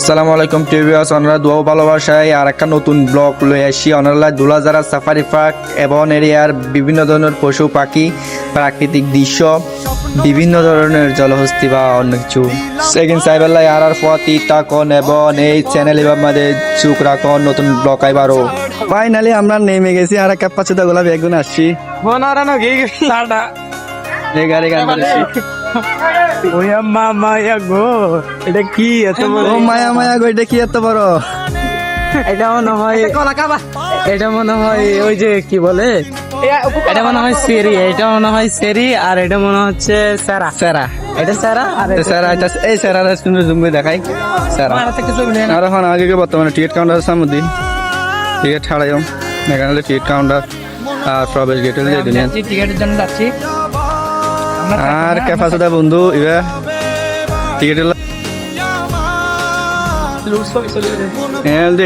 আসসালামু আলাইকুম টিভিএস অনরা দোয়া ভালোবাসায় আর একটা নতুন ব্লগ লয়ে আসি অনরা দুলাজারা সাফারি পার্ক এবং এরিয়ার বিভিন্ন ধরনের পশু পাখি প্রাকৃতিক দৃশ্য বিভিন্ন ধরনের জলহস্তি বা অন্য কিছু সেকেন্ড সাইবেলাই আর পথি তাকন এবং এই চ্যানেল মধ্যে চুক রাখুন নতুন ব্লগ আইবারও ফাইনালি আমরা নেমে গেছি আর একটা পাঁচটা গোলাপ একগুণ আসছি এই গাড়ি গান মায়া গো এটা কি এত বড় ও মায়া মায়া গো এটা কি এত বড় এটা মনে হয় ওই যে কি বলে এটা মনে হয় সেরি এটা মনে হয় সেরি আর এটা মনে হচ্ছে স্যারা সেরা এটা স্যারা আর সেরা এটা এই সেরা সুন্দর জুম করে দেখাই সেরা আর এখন আগে বর্তমানে টিকিট কাউন্টার সামুদ্দিন টিকিট ছাড়াইম এখানে টিকিট কাউন্টার আর প্রবেশ গেটে দিয়ে দিলেন টিকিটের জন্য যাচ্ছি আর ক্যাফাসুদা বন্ধু ইবা টিকিট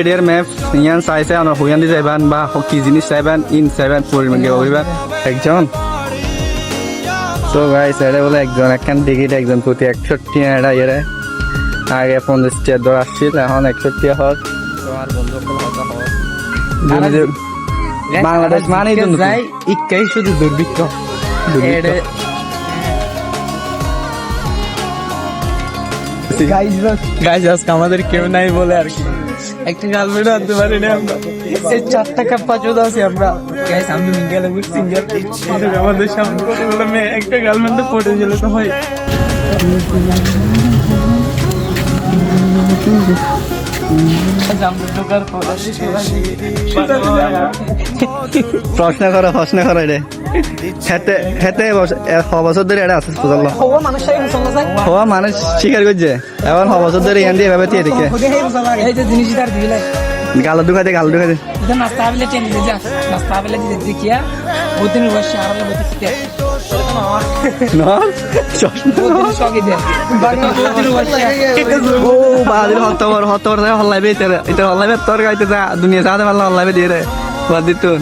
এডিয়ার ম্যাপ ইয়ান চাইছে আর হুয়ান দি যাইবান বা কি জিনিস চাইবান ইন চাইবান পরিমাণ গে হইবান একজন তো গাইস এটা বলে একজন একখান টিকিট একজন প্রতি 61 টাকা এরা আগে 50 টাকা দর আসছিল এখন 61 টাকা হল তোমার বন্ধু কথা হয় বাংলাদেশ মানেই তো যাই ইক্কাই শুধু দুর্ভিক্ষ গাইজ আজকে আমাদের কেউ নাই বলে আর কি একটা গার্লফ্রেন্ড আনতে পারি না আমরা এই 4 টাকা 5 আছি আমরা গাইজ আমি মিঙ্গেল সিঙ্গেল আমাদের সামনে কতগুলো মেয়ে একটা গার্লফ্রেন্ডে পড়ে গেলে তো হয় প্রশ্ন করো রে হেতে হেতে বছর ধরে এটা আছে বুঝলো হওয়া মানুষ স্বীকার করছে এখন বছর ধরে ইয়ান দিয়ে এভাবে দিয়ে দেখে এই যে জিনিস তার দিলে গালো দুখাতে নাস্তা আবিলে টেন দিয়ে যা নাস্তা আবিলে দিয়ে দেখিয়া ওদিন বসে আরামে বসে খেতে দুনিয়া যাতে পারলাম হল্লাইবে দিয়ে রে দিতুন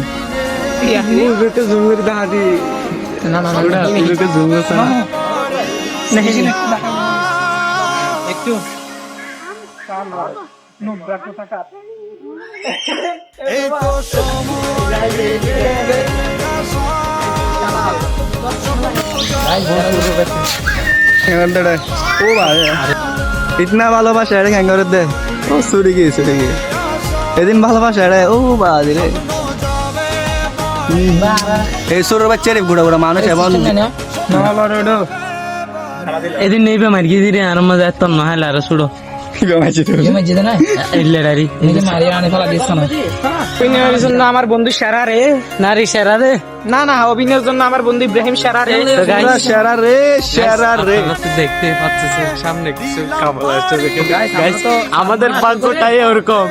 একটু ও ভাই ইতনা ভালোবাসা এটা হ্যাঙ্গারের দে ও চুরি গিয়ে এদিন ভালোবাসা এটা ও বাদি রে এই ছোট বাচ্চা রে বুড়া বুড়া মানুষ এমন এদিন নেই মার গিয়ে দিরে আর মজা এত নহাইলা আর ছুড়ো আমার বন্ধু সেরা রে নারী সেরা রে না না অভিনয়ের জন্য আমার বন্ধু ইব্রাহিম সেরা রে সেরা রে দেখতে পাচ্ছিস সামনে কিছু কামাল আসছে আমাদের ভাগ্যটাই ওরকম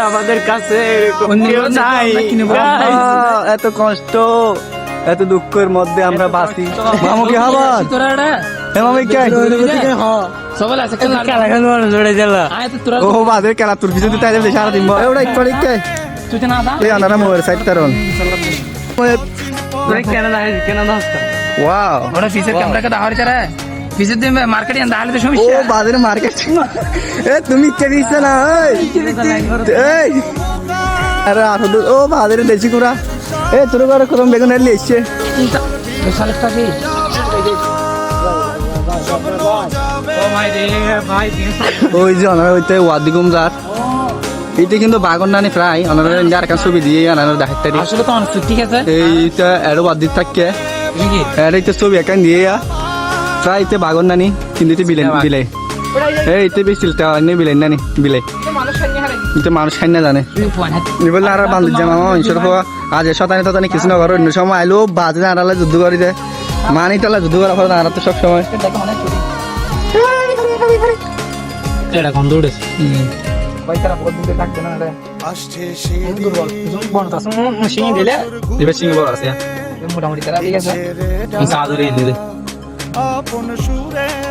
আমাদের কাছে এত কষ্ট এত দুঃখের মধ্যে আমরা বাঁচি মামু কি হবার ও বাদের খেলা তোর কিছু দিতে আসবে সারাদিন ওটা একটু মোবাইল সাইড তারন ওয়াও ওটা ফিসের ক্যামেরা কা দাহার চারা ফিসের দিন মার্কেটে দাহালে তো সমস্যা ও বাদের মার্কেট এ তুমি কে দিছ না এই আরে আসলে ও বাদের দেশি কুড়া এ তোর ঘরে কদম বেগুন এলে এসছে ওই যে অনার হইতে ওয়াদিগুম যার এইটা কিন্তু বাগন নানি প্রায় অনার আর একটা ছবি দিয়ে আনার দেখাতে আসলে তো অনেক ঠিক আছে এইটা এর ওয়াদিত থাকে এর এইটা ছবি একান দিয়ে প্রায় এইটা বাগন নানি কিন্তু এটা বিলে এইটা বেশিলটা অন্য বিলে নানি বিলে কিন্তু মানুষ খাই না জানে বললে আর বান্ধব জামা মানুষের হওয়া আজ শতানি কিছু না করো অন্য সময় আইলো বাজে আড়ালে যুদ্ধ করি দেয় মানি টালা যুদ্ধ করা ফলে আর তো সব সময় এটা গন্ধ উঠেছে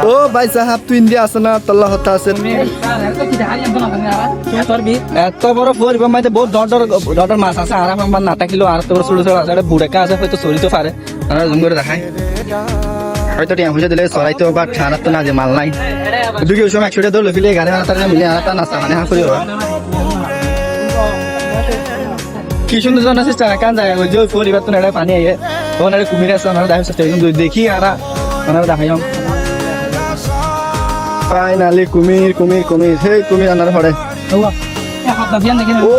ও ভাই সাহাব তুই ইন্ডিয়া আছে না তল্লা হতা আছে এত বড় পরিবার মাঝে বহুত ডর মাছ আছে আর না থাকিলেও আর তো ছোট ছোট আছে বুড়েকা আছে হয়তো চলিতে পারে জুম করে দেখায় হয়তো টিয়া পয়সা দিলে চড়াইতো বা খারাপ তো না যে মাল নাই দুই সময় 100 টাকা ধরলে ফিলে গাড়ি হাতার মিলে হাতা নাস্তা মানে হা করি কি সুন্দর জন আছে কান যায় ওই যে পরিবার তো না পানি আইয়ে ওনারে কুমির আছে ওনারা দেখা চেষ্টা কিন্তু দেখি আর ওনারা দেখাই ফাইনালি কুমির কুমির কুমির হে কুমির আনার পরে ও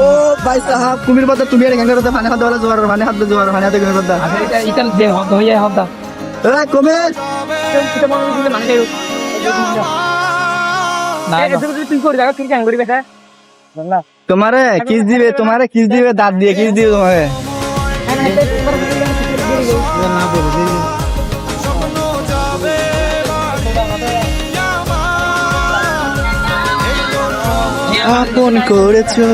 ভাই সাহেব কুমির বাদা তুমি আর গঙ্গার পানি হাত দেওয়ালা জোয়ার পানি হাত জোয়ার পানি হাত কুমির বাদা এটা যে হদ হয়ে যায় হদ এ কুমির তুই করে যাও তুই কেন করি বেটা তোমারে কিস দিবে দাঁত দিয়ে কিস দিবে তোমারে আপন করেছো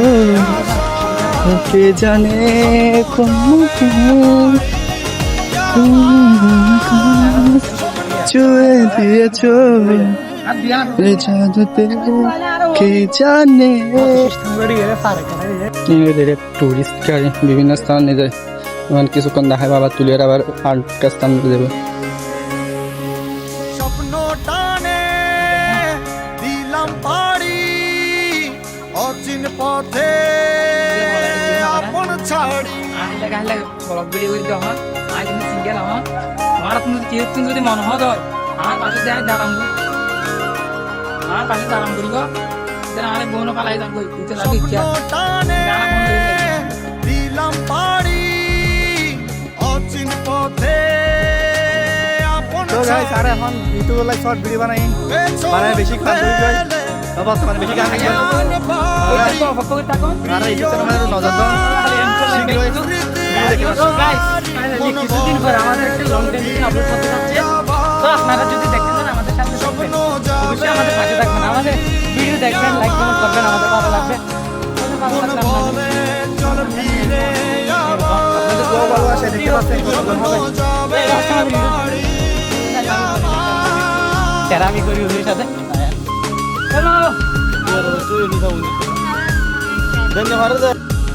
কে জানে চুয়ে দিয়েছো জাদুতে কে জানে টুরিস্ট গাড়ি বিভিন্ন স্থান নিয়ে যায় এমন কিছুক্ষণ দেখায় বাবা তুলিয়ার আবার আরেকটা স্থান দেবে স্বপ্ন টানে দিলাম পাড়ি অচিন পথে আপন ছাড়ি যদি মন হত আমার পাশে দাঁড়াম আমার পাশে দাঁড়াম করিব আরে বোন পালাই যাবো ইচ্ছা টানে দিলাম পাড়ি অচিন পথে আপন তো গাইস আর এখন ইউটিউবে লাইভ শর্ট ভিডিও বানাই মানে বেশি কাজ করি গাইস অবস্থা মানে বেশি কাজ করি আর এই যে চ্যানেলে নজর দাও শীঘ্রই ভিডিও দেখে আসো গাইস ফাইনালি কিছুদিন পর আমাদের একটা লং টাইম আপলোড করতে যাচ্ছে তো আপনারা যদি দেখতে চান আমাদের সাথে থাকবেন অবশ্যই আমাদের পাশে থাকবেন আমাদের ভিডিও দেখবেন লাইক কমেন্ট করবেন আমাদের ভালো লাগবে চল ফিরে আপনাদের দোয়া ভালোবাসা দেখতে পাচ্ছেন আমি করি ওদের সাথে হ্যালো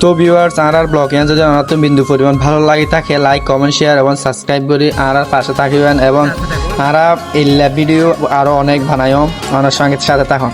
তো ভিউয়ার্স আর ব্লগ এ যদি আমার বিন্দু পরিমাণ ভালো লাগে থাকে লাইক কমেন্ট শেয়ার এবং সাবস্ক্রাইব করি আর পাশে থাকিবেন এবং আর এই ভিডিও আরো অনেক বানাইও আমার সঙ্গে সাথে থাকুন।